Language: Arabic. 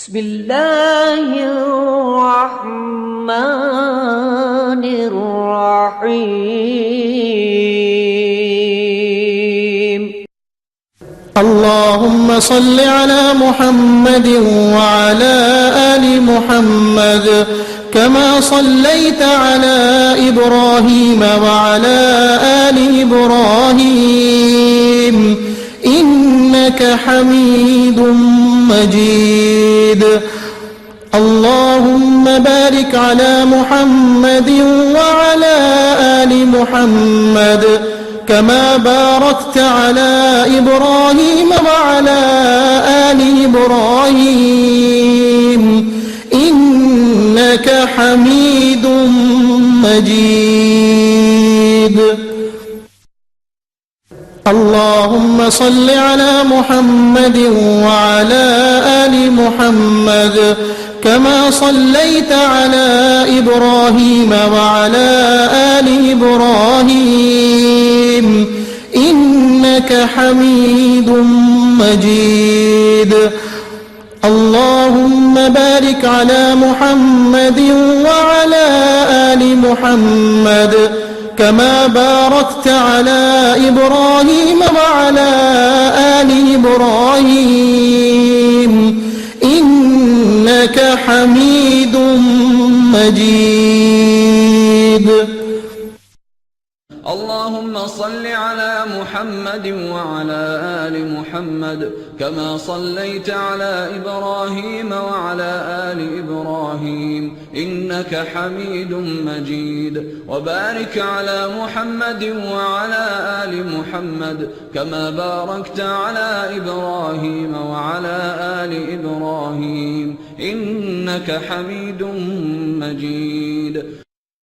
بسم الله الرحمن الرحيم. اللهم صل على محمد وعلى آل محمد كما صليت على إبراهيم وعلى آل إبراهيم إنك حميد مجيد. اللهم بارك على محمد وعلى آل محمد كما باركت على إبراهيم وعلى آل إبراهيم إنك حميد مجيد. اللهم صل على محمد وعلى آل محمد كما صليت على إبراهيم وعلى آل إبراهيم إنك حميد مجيد. اللهم بارك على محمد وعلى آل محمد كما باركت على إبراهيم وعلى آل إبراهيم إنك حميد مجيد. اللهم صل على محمد وعلى آل محمد كما صليت على إبراهيم وعلى آل إبراهيم إنك حميد مجيد. وبارك على محمد وعلى آل محمد كما باركت على إبراهيم وعلى آل إبراهيم إنك حميد مجيد.